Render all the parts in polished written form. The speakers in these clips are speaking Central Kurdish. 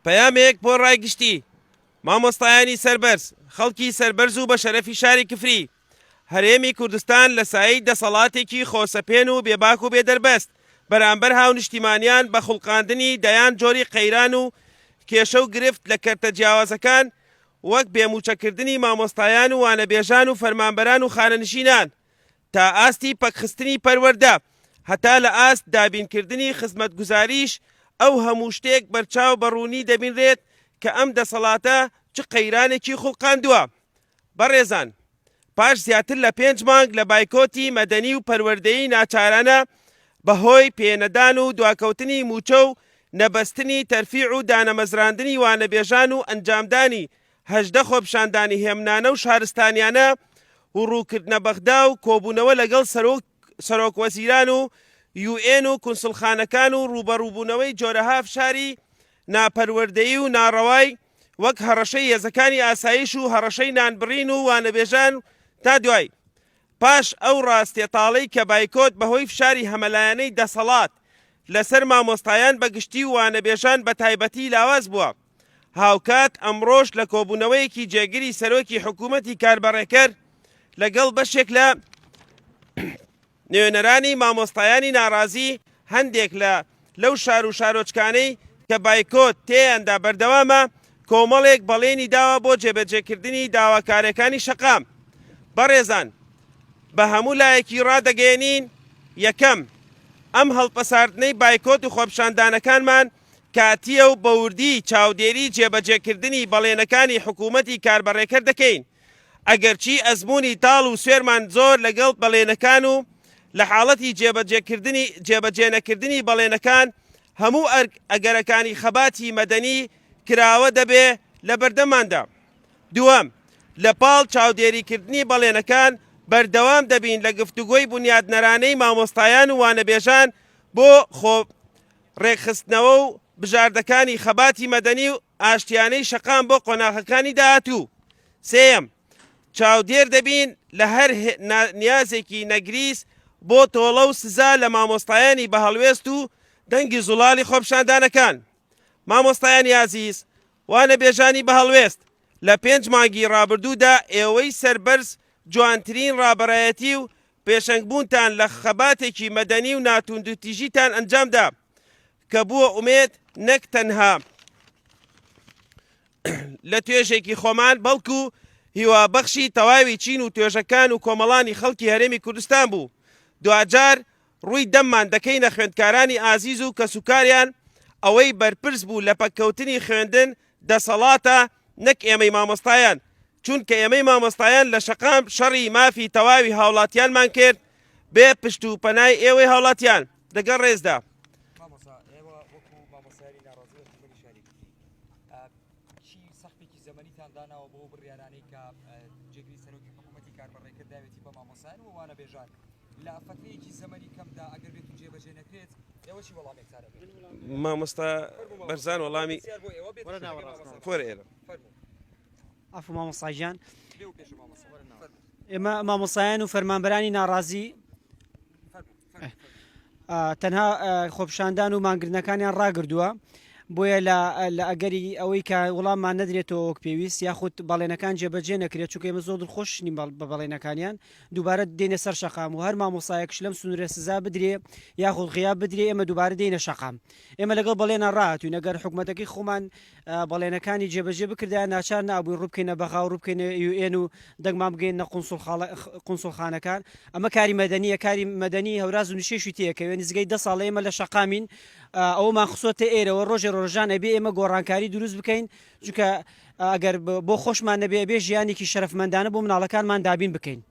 پەیامێک بۆ ڕایگشتی مامۆستایانی سەربەرز خەڵکی سەربەرز و بە شەرەفی شاری کفری هەرێمی کوردستان لە سایەی دەسەڵاتێکی خۆسەپێن و بێباک و بێدەربەست بەرامبەر هاونیشتیمانیان بە خوڵقاندنی دەیان جۆری قەیران و کێشە و گرفت لە کەرتە جیاوازەکان وەک بێموچەکردنی مامۆستایان و وانەبێژان و فەرمانبەران و خانەنشینان تا ئاستی پەکخستنی پەروەردە هەتا لە ئاست دابینکردنی خزمەتگوزاریش ئەو هەموو شتێک بەرچاو بەڕوونی دەبینرێت کە ئەم دەسەڵاتە چ قەیرانێکی خوڵقاندووە. بەڕێزان، پاش زیاتر لە 5 مانگ لە بایکۆتی مەدەنی و پەروەردەیی ناچارانە بەهۆی پێنەدان و دواکەوتنی موچە و نەبەستنی تەرفیع و دانەمەزراندنی وانەبێژان و ئەنجامدانی هەژدە خۆپشاندانی هێمنانە و شارستانیانە و ڕووکردنە بەغدا و کۆبوونەوە لەگەڵ سەرۆکوەزیران و UN و کونسڵخانەکان و ڕوبەڕووبوونەوەی جۆرەها فشاری ناپەروەردەیی و ناڕەوای وەک هەڕەشەی هێزەکانی ئاسایش و هەڕەشەی نانبڕین و وانەبێژان تا دوای پاش ئەو ڕاستێتاڵەی کە بایکۆت بەهۆی فشاری هەمەلایەنەی دەسەڵات لەسەر مامۆستایان بەگشتی و وانەبێژان بە تایبەتی لاواز بووە. هاوکات ئەمڕۆژ لە کۆبوونەوەیەکی جێگیری سەرۆکی حکوومەتی کاربەڕێکەر لەگەڵ بەشێک لە نوێنەرانی مامۆستایانی ناڕازی هەندێک لەو شار و شارۆچکانەی کە بایکۆت تێیاندا بەردەوامە کۆمەڵێک بەڵێنی داوە بۆ جێبەجێکردنی داواکارەکانی شەقام. بەڕێزان، بە هەموو لایەکی ڕادەگەێنین: یەکەم، ئەم هەڵپەساردنەی بایکۆت و خۆپشاندانەکانمان کاتیە و بەوردی چاودێری جێبەجێکردنی بەڵێنەکانی حکوومەتی کاربەڕێکەر دەکەین، ئەگەرچی ئەزمموی تاڵ و سوێرمان زۆر لەگەڵ بەڵێنەکان و لە حاڵەتی جێبەجێنەکردنی بەڵێنەکان هەموو ئەگەرەکانی خەباتی مەدەنی کراوە دەبێ لە بەردەماندا. دووەم، لە پاڵ چاودێریکردنی بەڵێنەکان بەردەوام دەبین لە گفتوگۆی بنیادنەرانەی مامۆستایان و وانەبێژان بۆ ڕێکخستنەوە و بژاردەکانی خەباتی مەدەنی و ئاشتیانەی شەقام بۆ قۆناغەکانی داهاتوو. سێیەم، چاودێر دەبین لە هەر نیازێکی نەگریس بۆ تۆڵە و سزا لە مامۆستایانی بە هەڵوێست و دەنگی زوڵاڵی خۆپشاندانەکان. مامۆستایانی عەزیز، وانەبێژانی بە هەڵوێست، لە 5 مانگی ڕابردوودا ئێوەی سەربەرز جوانترین ڕابەرایەتی و پێشەنگبوونتان لە خەباتێکی مەدەنی و ناتوندوتیژیتان ئەنجامدا کە بووە ئومێد نەک تەنها لە توێژێکی خۆمان بەڵکو هیوابەخشی تەواوی چین و توێژەکان و کۆمەڵانی خەڵکی هەرێمی کوردستان بوو. دوجار ڕووی دەممان دەکەینە خوێندکارانی ئازیز و کەسوکاریان ئەوەی بەرپرس بوو لە پەککەوتنی خوێندن دەسەڵاتە نەک ئێمەی مامۆستایان، چونکە ئێمەی مامۆستایان لە شەقام شەڕی مافی تەواوی هاوڵاتیانمان کرد بێ پشت و پەنای ئێوەی هاوڵاتیان. لەگەڵ ڕێزدا مامۆستا بەرزان وەڵامی ئەفو مامۆستاژیان، ئێمە مامۆستایان و فەرمانبەرانی ناڕازی تەنها خۆپشاندان و مانگرنەکانیان ڕاگردووە، بۆیە لە ئەگەری ئەوەی کە وەڵاممان نەدرێتەوە وەک پێویست یاخود بەڵێنەکان جێبەجێ نەکرێت، چونکە ئێمە زۆر دڵخۆشنین بە بەڵێنەکانیان دووبارە دێنە سەر شەقام و هەر مامۆستایەکش لەم سنوورە سزا بدرێ یاخود غیاب بدرێ ئێمە دووبارە دێنە شەقام. ئێمە لەگەڵ بەڵێنە ڕاهاتوین، ئەگەر حکوومەتەکەی خۆمان بەڵێنەکانی جێبەجێ بکردیان ناچار نابووین ڕووبکەینە بەغا و ڕووبکەینە UN و دەنگمان بگەینە قونسڵخانەکان. ئەمە کاری مەدەنیە، کاری مەدەنی هەوراز و نشێشی تێکەوێ نزگەی 10 ساڵ ئێمە لە شەقامین، ئەومان خسۆتە ئێرەوە ڕۆژێ ڕۆژان ئەبێ ئێمە گۆڕانکاری دروست بکەین، چونکە ئەگەر بۆ خۆشمان نەبێ ئەبێ ژیانێکی شەرەفمەندانە بۆ مناڵەکانمان دابین بکەین.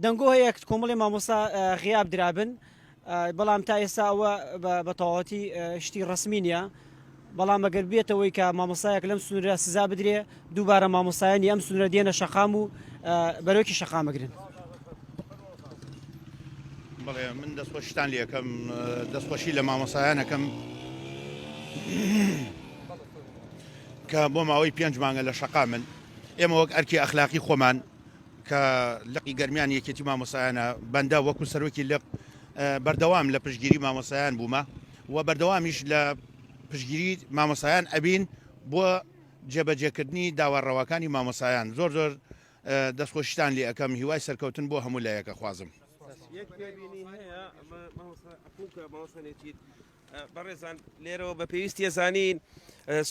دەنگۆ هەیە کۆمەڵی مامۆستا غیاب درابن، بەڵام تا ئێستا ئەوە بە تەواوەتی شتی ڕسمی نیە، بەڵام ئەگەر بێتەوەی کە مامۆستایەک لەم سنوورە سزا بدرێ دووبارە مامۆستایانی ئەم سنوورە دێنە شەقام و بەرەوەکی شەقام بگرن. بەڵێ من دەستخۆشیتان لێ یەکەم دەستخۆشی لە مامۆسایانەکەم کە بۆ ماوەی 5 مانگە لە شەقامن. ئێمە وەک ئەرکی ئەخلاقی خۆمان کە لەقی گەرمیان یەکێتی مامۆسایانە بەندە وەکو سەرۆکی لەق بەردەوام لە پشتگیری مامۆسایان بوومە و بەردەوامیش لە پشتگیری مامۆسایان ئەبین بۆ جێبەجێکردنی داوەڕەوەکانی مامۆسایان زۆر دەستخۆشتان لێ ئەەکەم هیوای سەرکەوتن بۆ هەموو لایەکە خوازم. بەڕێزان لێرەوە بە پێویستی زانین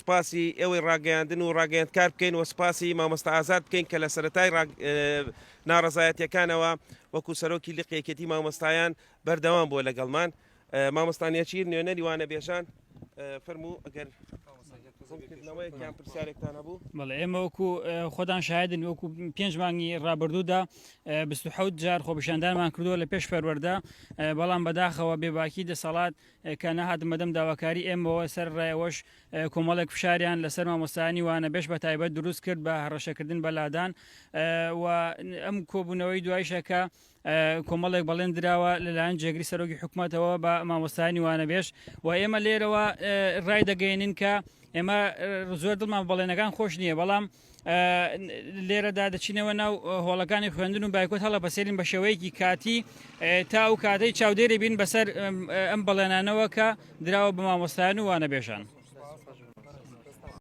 سپاسی ئێوەی ڕاگەیاندن و ڕاگەیاندکار بکەین و سپاسی مامۆستا ئازاد بکەین کە لە سەرەتای ناڕەزایەتیەکانەوە وەکو سەرۆکی لقیەکەتی مامۆستایان بەردەوام بۆ لەگەڵمان مامۆستانیەکی نوێنەری وانە بێژان فەرموو ئەگەر بەڵێ ئێمە وەکو خۆدان شاهدن وەکو 5 مانگی ڕابردوودا 27 جار خۆپیشاندانمان کردووە لە پێش فەروەردە بەڵام بەداخەوە بێباکی دەسەڵات کە نەهاتم بەدەم داواکاری ئێمەوە سەر ڕێوەش کۆمەڵێک فشاریان لەسەر مامۆستایانی وانە بێش بە تایبەت دروست کرد بە هەڕەشەکردن بەلادان و ئەم کۆبوونەوەی دوایشەکە کۆمەڵێک بەڵێن درراوە لەلایەن جێگری سەرۆکی حکوومەتەوە بە مامۆستایانی وانە بێش و ئێمە لێرەوە ڕای دەگەێنین کە ئێمە زۆر دڵمان بەڵێنەکان خۆش نییە بەڵام لێرەدا دەچینەوە ناو هۆڵەکانی خوێندن و بایکۆت هەڵە بەسێرین بە شێوەیەکی کاتی تا و کاتەی چاودێری بین بەسەر ئەم بەڵێنانەوە کە دراوە بە مامۆستایان و وانە بێژان.